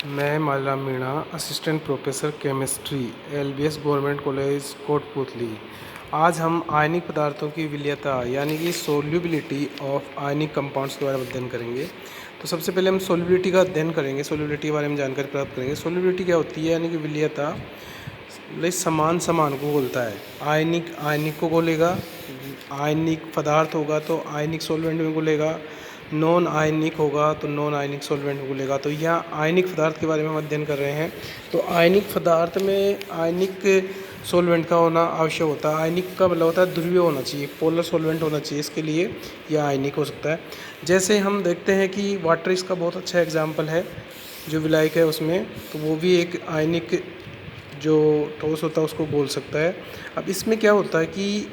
मैं Mala Meena, assistant professor chemistry, LBS government college Kotputli. आज हम आयनिक पदार्थों की विलयता यानी कि सोल्यूबिलिटी ऑफ आयनिक कंपाउंड्स के बारे में अध्ययन करेंगे। तो सबसे पहले हम सोल्यूबिलिटी का अध्ययन करेंगे, सोल्यूबिलिटी के बारे में जानकारी प्राप्त करेंगे। सोल्यूबिलिटी क्या होती है यानी कि विलयता, समान को घोलता है। आयनिक आयनिक को घोलेगा, आयनिक पदार्थ होगा तो आयनिक सॉल्वेंट में घुलेगा, नॉन आयनिक होगा तो नॉन आयनिक सॉल्वेंट में घुलेगा। तो यह आयनिक पदार्थ के बारे में हम अध्ययन कर रहे हैं। तो आयनिक पदार्थ में आयनिक सॉल्वेंट का होना आवश्यक होता है। आयनिक का मतलब होता है ध्रुवीय होना चाहिए, पोलर सॉल्वेंट होना चाहिए, इसके लिए यह आयनिक हो सकता है। जैसे हम देखते हैं कि वाटर इसका बहुत अच्छा एग्जाम्पल है, जो विलायक है उसमें, तो वो भी एक आयनिक जो ठोस होता है उसको बोल सकता है। अब इसमें क्या होता है कि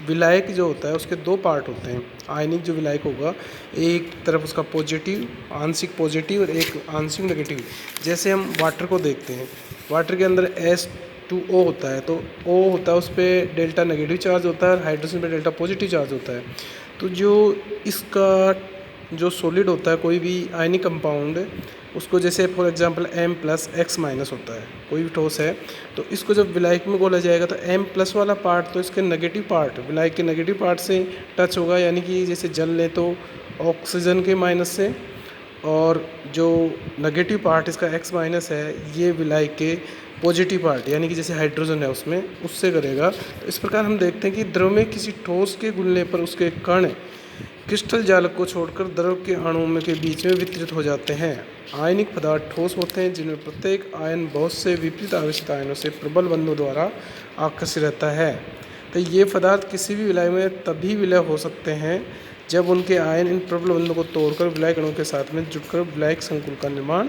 विलायक जो होता है उसके दो पार्ट होते हैं। आयनिक जो विलायक होगा, एक तरफ उसका पॉजिटिव, आंशिक पॉजिटिव और एक आंशिक नेगेटिव। जैसे हम वाटर को देखते हैं, वाटर के अंदर H2O होता है, तो O होता है, उस पर डेल्टा नेगेटिव चार्ज होता है और हाइड्रोजन पे डेल्टा पॉजिटिव चार्ज होता है। तो जो इसका जो सॉलिड होता है, कोई भी आयनिक कंपाउंड, उसको जैसे फॉर एग्जांपल M+X- होता है, कोई भी ठोस है, तो इसको जब विलायक में घोला जाएगा तो M+ वाला पार्ट तो इसके नेगेटिव पार्ट, विलायक के नेगेटिव पार्ट से टच होगा, यानी कि जैसे जल लें तो ऑक्सीजन के माइनस से, और जो नेगेटिव पार्ट इसका X- है, ये विलायक के पॉजिटिव पार्ट यानी कि जैसे हाइड्रोजन है उसमें, उससे करेगा। तो इस प्रकार हम देखते हैं कि द्रव में किसी ठोस के घुलने पर उसके कण क्रिस्टल जालक को छोड़कर द्रव के अणुओं में के बीच में वितरित हो जाते हैं। आयनिक पदार्थ ठोस होते हैं जिनमें प्रत्येक आयन बहुत से विपरीत आवेशित आयनों से प्रबल बंधों द्वारा आकर्षित रहता है। तो ये पदार्थ किसी भी विलय में तभी विलय हो सकते हैं जब उनके आयन इन प्रबल बंधों को तोड़कर विलायक अणुओं के साथ में जुड़कर विलायक संकुल का निर्माण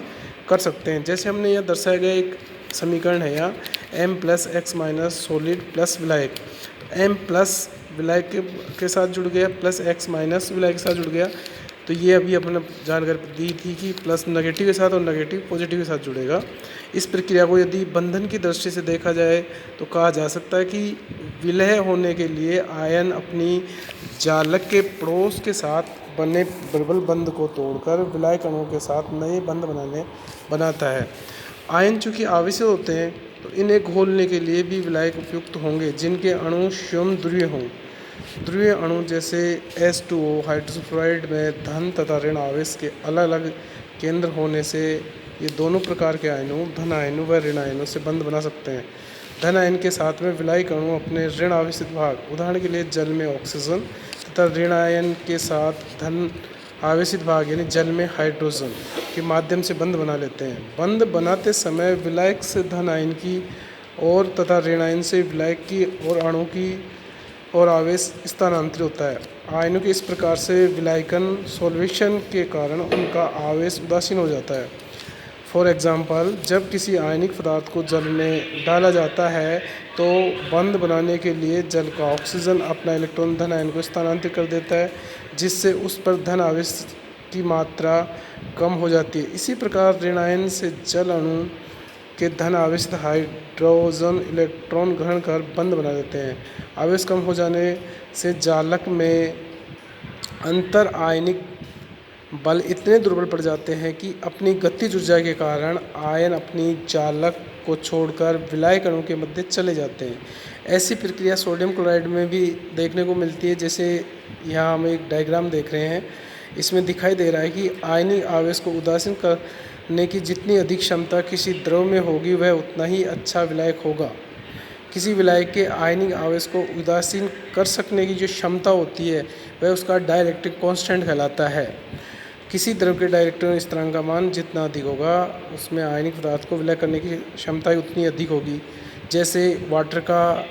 कर सकते हैं। जैसे हमने यह दर्शाया गया एक समीकरण है यहाँ, M+X- सॉलिड प्लस विलायक। M+ विलायक के साथ जुड़ गया, +X- विलायक के साथ जुड़ गया। तो ये अभी अपने जानकारी दी थी कि प्लस नेगेटिव के साथ और नेगेटिव पॉजिटिव के साथ जुड़ेगा। इस प्रक्रिया को यदि बंधन की दृष्टि से देखा जाए तो कहा जा सकता है कि विलय होने के लिए आयन अपनी जालक के पड़ोस के साथ बने प्रबल बंध को तोड़कर विलायक अणुओं के साथ नए बंध बनाता है। आयन चूँकि आवेशित होते हैं तो इन्हें घोलने के लिए भी विलायक उपयुक्त होंगे जिनके अणु स्वयं ध्रुवीय हों। ध्रुवीय अणु जैसे H2O, हाइड्रोजन फ्लोराइड में धन तथा ऋण आवेश के अलग अलग केंद्र होने से ये दोनों प्रकार के आयनों, धन आयनों व ऋण आयनों से बंध बना सकते हैं। धन आयन के साथ में विलायक अणु अपने ऋण आवेशित भाग, उदाहरण के लिए जल में ऑक्सीजन, तथा ऋण आयन के साथ धन आवेशित भाग यानी जल में हाइड्रोजन के माध्यम से बंध बना लेते हैं। बंध बनाते समय विलायक से धन आयन की ओर तथा ऋण आयन से विलायक की ओर अणु की और आवेश स्थानांतरित होता है। आयनों के इस प्रकार से विलायकन सॉल्वेशन के कारण उनका आवेश उदासीन हो जाता है। फॉर एग्जांपल, जब किसी आयनिक पदार्थ को जल में डाला जाता है तो बंध बनाने के लिए जल का ऑक्सीजन अपना इलेक्ट्रॉन धन आयन को स्थानांतरित कर देता है, जिससे उस पर धन आवेश की मात्रा कम हो जाती है। इसी प्रकार ऋण आयन से जल अणु के धन आवेशित हाइड्रोजन इलेक्ट्रॉन ग्रहण कर बंध बना देते हैं। आवेश कम हो जाने से जालक में अंतर आयनिक बल इतने दुर्बल पड़ जाते हैं कि अपनी गतिज ऊर्जा के कारण आयन अपनी जालक को छोड़कर विलायक अणु के मध्य चले जाते हैं। ऐसी प्रक्रिया सोडियम क्लोराइड में भी देखने को मिलती है। जैसे यहाँ हम एक डायग्राम देख रहे हैं, इसमें दिखाई दे रहा है कि आयनिक आवेश को उदासीन करने की जितनी अधिक क्षमता किसी द्रव में होगी वह उतना ही अच्छा विलायक होगा। किसी विलायक के आयनिक आवेश को उदासीन कर सकने की जो क्षमता होती है वह उसका डाइलेक्ट्रिक कांस्टेंट कहलाता है। किसी द्रव के डाइलेक्ट्रिक स्थिरांक का मान जितना अधिक होगा उसमें आयनिक पदार्थ को विलय करने की क्षमता उतनी अधिक होगी। जैसे वाटर का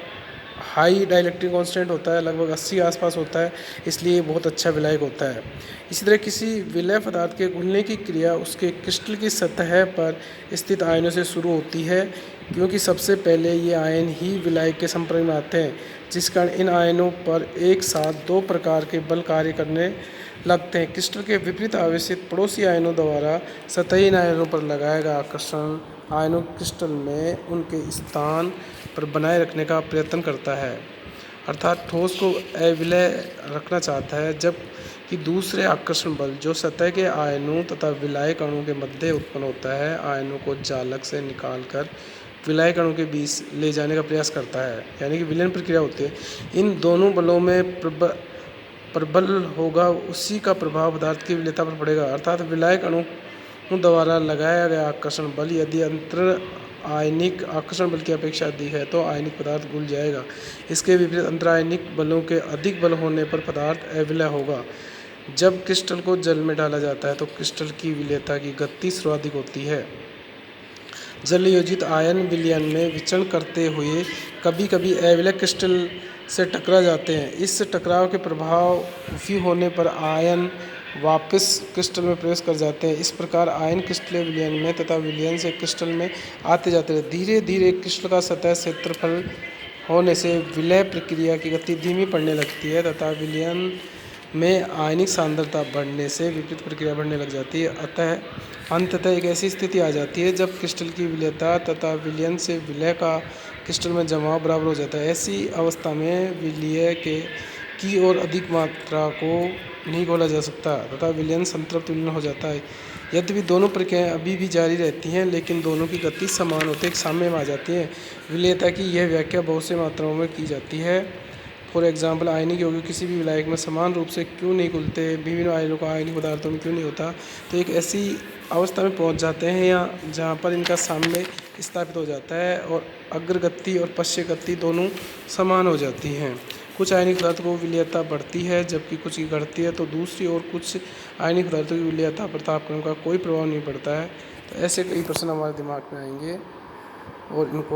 हाई डाइलेक्ट्रिक कांस्टेंट होता है, लगभग 80 आसपास होता है, इसलिए बहुत अच्छा विलायक होता है। इसी तरह किसी विलय पदार्थ के घुलने की क्रिया उसके क्रिस्टल की सतह पर स्थित आयनों से शुरू होती है, क्योंकि सबसे पहले ये आयन ही विलायक के संपर्क में आते हैं, जिस कारण इन आयनों पर एक साथ दो प्रकार के बल कार्य करने लगते हैं। क्रिस्टल के विपरीत आवेशित पड़ोसी आयनों द्वारा सतही आयनों पर लगाया गया आकर्षण आयनों क्रिस्टल में उनके स्थान पर बनाए रखने का प्रयत्न करता है, अर्थात ठोस को अविलय रखना चाहता है। जब कि दूसरे आकर्षण बल जो सतह के आयनों तथा विलायक अणु के मध्य उत्पन्न होता है, आयनों को जालक से निकालकर विलायक अणु के बीच ले जाने का प्रयास करता है, यानी कि विलयन प्रक्रिया होती है। इन दोनों बलों में प्रबल होगा, उसी का प्रभाव पदार्थ की विलेयता पर पड़ेगा। अर्थात विलायक अणु द्वारा लगाया गया आकर्षण बल यदि अंतर आयनिक आकर्षण बल की अपेक्षा अधिक है तो आयनिक पदार्थ घुल जाएगा। इसके विपरीत अंतरायनिक बलों के अधिक बल होने पर पदार्थ अविलय होगा। जब क्रिस्टल को जल में डाला जाता है तो क्रिस्टल की विलेयता की गति सर्वाधिक होती है। जल योजित आयन विलयन में विचरण करते हुए कभी कभी अविलय क्रिस्टल से टकरा जाते हैं। इस टकराव के प्रभावी होने पर आयन वापस क्रिस्टल में प्रवेश कर जाते हैं। इस प्रकार आयन क्रिस्टलीय विलयन में तथा विलयन से क्रिस्टल में आते जाते हैं। धीरे धीरे क्रिस्टल का सतह क्षेत्रफल होने से विलय प्रक्रिया की गति धीमी पड़ने लगती है तथा विलयन में आयनिक सांद्रता बढ़ने से विपरीत प्रक्रिया बढ़ने लग जाती है। अंततः एक ऐसी स्थिति आ जाती है जब क्रिस्टल की विलेयता तथा विलयन से विलय का क्रिस्टल में जमाव बराबर हो जाता है। ऐसी अवस्था में विलय की और अधिक मात्रा को नहीं घोला जा सकता तथा विलयन संतृप्त विलयन हो जाता है। यद्यपि दोनों प्रक्रियाएं अभी भी जारी रहती हैं, लेकिन दोनों की गति समान होते एक साम्य में आ जाती है। विलयता की यह व्याख्या बहुत से मात्राओं में की जाती है। फॉर एग्जाम्पल, आयनिक यौगिक किसी भी विलायक में समान रूप से क्यों नहीं घुलते, विभिन्न आयनों का आयनिक पदार्थों में क्यों नहीं होता, तो एक ऐसी अवस्था में पहुंच जाते हैं या जहां पर इनका साम्य स्थापित हो जाता है और अग्रगति और पश्चगति दोनों समान हो जाती हैं। कुछ आयनिक पदार्थों को विलयता बढ़ती है जबकि कुछ की घटती है, तो दूसरी ओर कुछ आयनिक पदार्थों की विलयता पर तापक्रम का कोई प्रभाव नहीं पड़ता है। तो ऐसे कई प्रश्न हमारे दिमाग में आएंगे और इनको